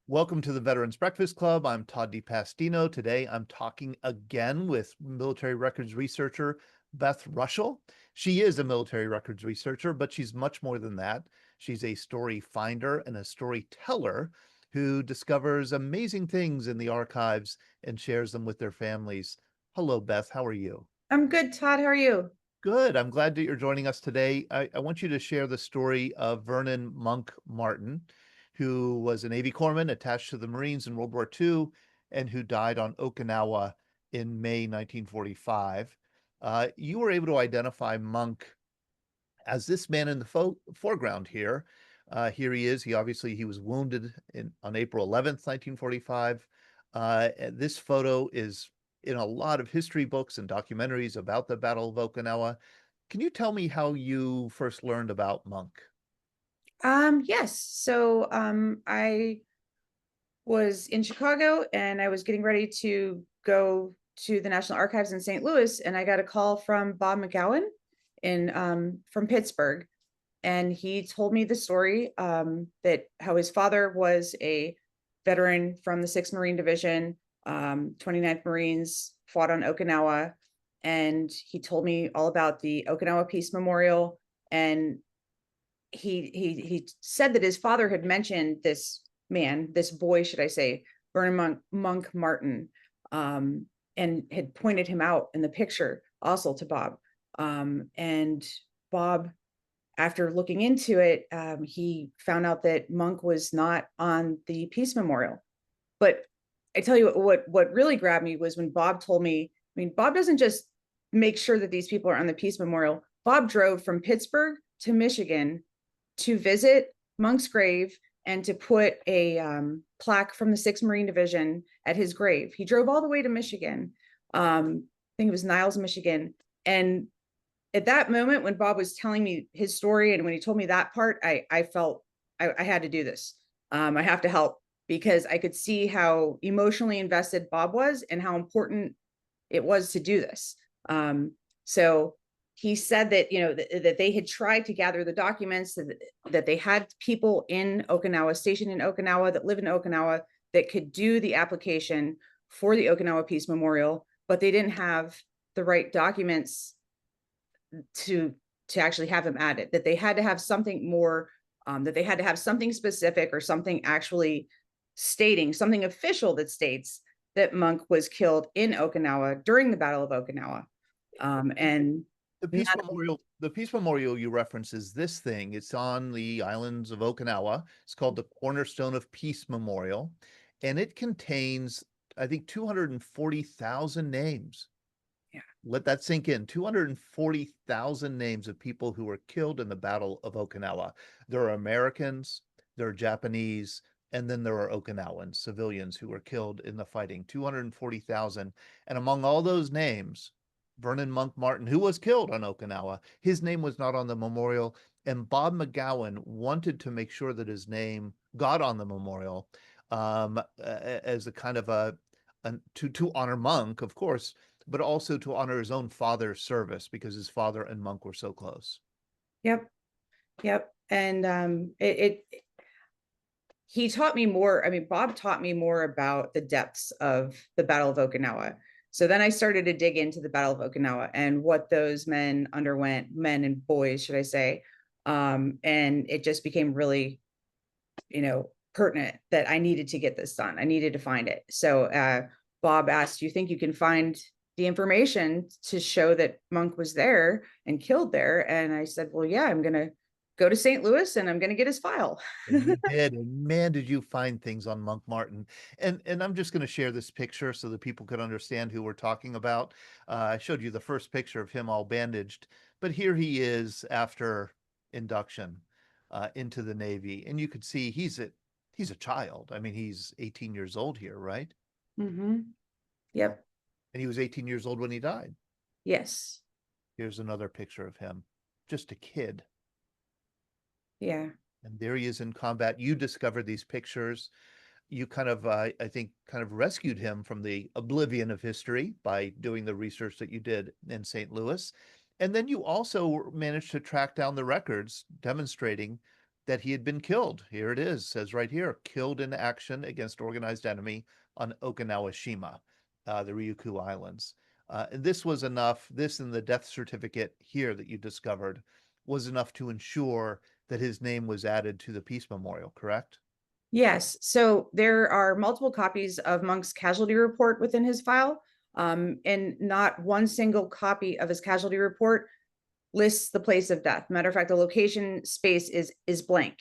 Welcome to the Veterans Breakfast Club. I'm Todd DiPastino. Today I'm talking again with military records researcher Beth Reuschel. She is a military records researcher, but she's much more than that. She's a story finder and a storyteller who discovers amazing things in the archives and shares them with their families. Hello, Beth. How are you? I'm good, Todd. How are you? Good. I'm glad that you're joining us today. I want you to share the story of Vernon Monk Martin, who was a Navy corpsman attached to the Marines in World War II and who died on Okinawa in May 1945. You were able to identify Monk as this man in the foreground here. Here he is. He was wounded on April 11th, 1945. This photo is in a lot of history books and documentaries about the Battle of Okinawa. Can you tell me how you first learned about Monk? Yes. I was in Chicago and I was getting ready to go to the National Archives in St. Louis, and I got a call from Bob McGowan in from Pittsburgh, and he told me the story that how his father was a veteran from the 6th Marine Division, 29th Marines, fought on Okinawa, and he told me all about the Okinawa Peace Memorial. And he said that his father had mentioned this boy, should I say, Vernon Monk Martin, and had pointed him out in the picture also to Bob. And Bob, after looking into it, he found out that Monk was not on the Peace Memorial. But I tell you what really grabbed me was when Bob told me. I mean, Bob doesn't just make sure that these people are on the Peace Memorial. Bob drove from Pittsburgh to Michigan to visit Monk's grave and to put a plaque from the 6th Marine Division at his grave. He drove all the way to Michigan. I think it was Niles, Michigan. And at that moment, when Bob was telling me his story and when he told me that part, I felt I had to do this. I have to help, because I could see how emotionally invested Bob was and how important it was to do this. So he said that, that they had tried to gather the documents, that they had people in Okinawa, stationed in Okinawa, that live in Okinawa, that could do the application for the Okinawa Peace Memorial, but they didn't have the right documents to actually have them added, that they had to have something more, that they had to have something specific or something actually stating something official that states that Monk was killed in Okinawa during the Battle of Okinawa. And The Peace Memorial you reference is this thing. It's on the islands of Okinawa. It's called the Cornerstone of Peace Memorial, and it contains, I think, 240,000 names. yeah, Let that sink in. 240,000 names of people who were killed in the Battle of Okinawa. There are Americans, there are Japanese, and then there are Okinawans, civilians who were killed in the fighting. 240,000. And among all those names, Vernon Monk Martin, who was killed on Okinawa, his name was not on the memorial. And Bob McGowan wanted to make sure that his name got on the memorial, as a kind of to honor Monk, of course, but also to honor his own father's service, because his father and Monk were so close. yep, yep. And he taught me more. I mean, Bob taught me more about the depths of the Battle of Okinawa. So then I started to dig into the Battle of Okinawa and what those men underwent, men and boys, should I say. And it just became really, pertinent that I needed to get this done. I needed to find it. So Bob asked, "Do you think you can find the information to show that Monk was there and killed there?" And I said, "Well, yeah, I'm going to go to St. Louis and I'm going to get his file." And you did, and man, did you find things on Monk Martin. And I'm just going to share this picture so that people could understand who we're talking about. I showed you the first picture of him all bandaged, but here he is after induction into the Navy, and you could see he's a child. I mean, he's 18 years old here, right? Mm-hmm. Yep. And he was 18 years old when he died. Yes. Here's another picture of him, just a kid. Yeah. And there he is in combat. You discovered these pictures. You kind of, I think, kind of rescued him from the oblivion of history by doing the research that you did in St. Louis. And then you also managed to track down the records demonstrating that he had been killed. Here it is, says right here, killed in action against organized enemy on Okinawa Shima, the Ryukyu Islands. This was enough, this and the death certificate here that you discovered was enough to ensure that his name was added to the Peace Memorial, correct? Yes, so there are multiple copies of Monk's casualty report within his file, and not one single copy of his casualty report lists the place of death. Matter of fact, the location space is blank.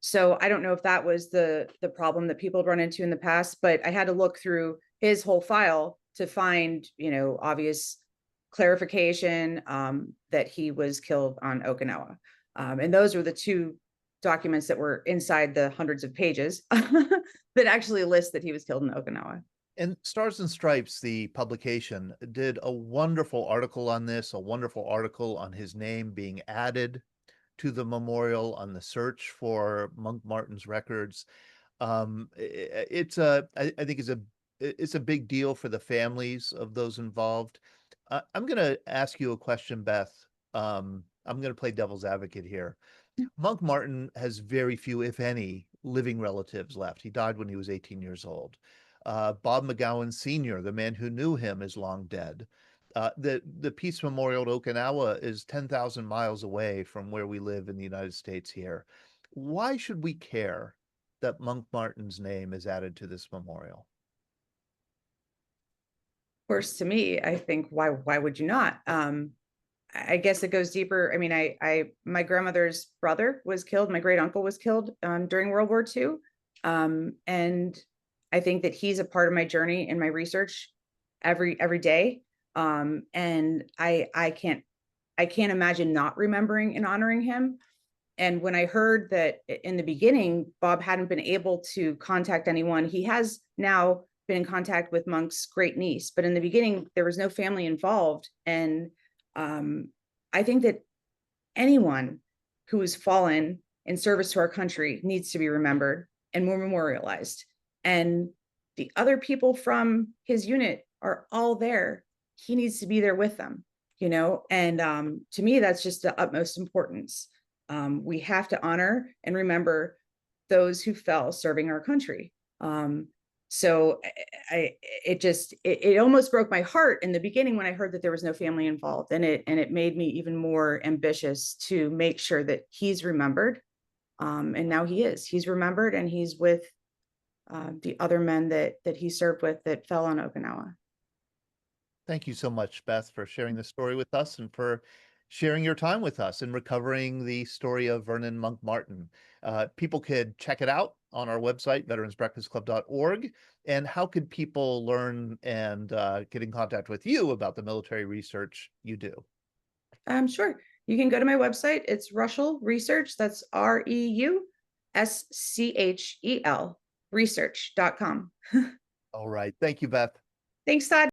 So I don't know if that was the problem that people had run into in the past, but I had to look through his whole file to find, obvious clarification that he was killed on Okinawa. And those were the two documents that were inside the hundreds of pages that actually list that he was killed in Okinawa. And Stars and Stripes, the publication, did a wonderful article on this, a wonderful article on his name being added to the memorial, on the search for Monk Martin's records. I think it's a big deal for the families of those involved. I'm going to ask you a question, Beth. I'm going to play devil's advocate here. Monk Martin has very few, if any, living relatives left. He died when he was 18 years old. Bob McGowan Sr., the man who knew him, is long dead. The Peace Memorial at Okinawa is 10,000 miles away from where we live in the United States here. Why should we care that Monk Martin's name is added to this memorial? Of course, to me, I think why would you not? I guess it goes deeper. I mean, my grandmother's brother was killed. My great uncle was killed during World War II, and I think that he's a part of my journey and my research every day. And I can't imagine not remembering and honoring him. And when I heard that in the beginning, Bob hadn't been able to contact anyone, he has now been in contact with Monk's great niece. But in the beginning, there was no family involved. And I think that anyone who has fallen in service to our country needs to be remembered and more memorialized. And the other people from his unit are all there. He needs to be there with them, and to me, that's just the utmost importance. We have to honor and remember those who fell serving our country. So it almost broke my heart in the beginning when I heard that there was no family involved, and it made me even more ambitious to make sure that he's remembered. And now he's remembered, and he's with the other men that he served with that fell on Okinawa. Thank you so much, Beth, for sharing the story with us and for sharing your time with us and recovering the story of Vernon Monk Martin. People could check it out on our website, veteransbreakfastclub.org. And how could people learn and get in contact with you about the military research you do? Sure. You can go to my website. It's Reuschel Research. That's REUSCHEL research.com. All right. Thank you, Beth. Thanks, Todd.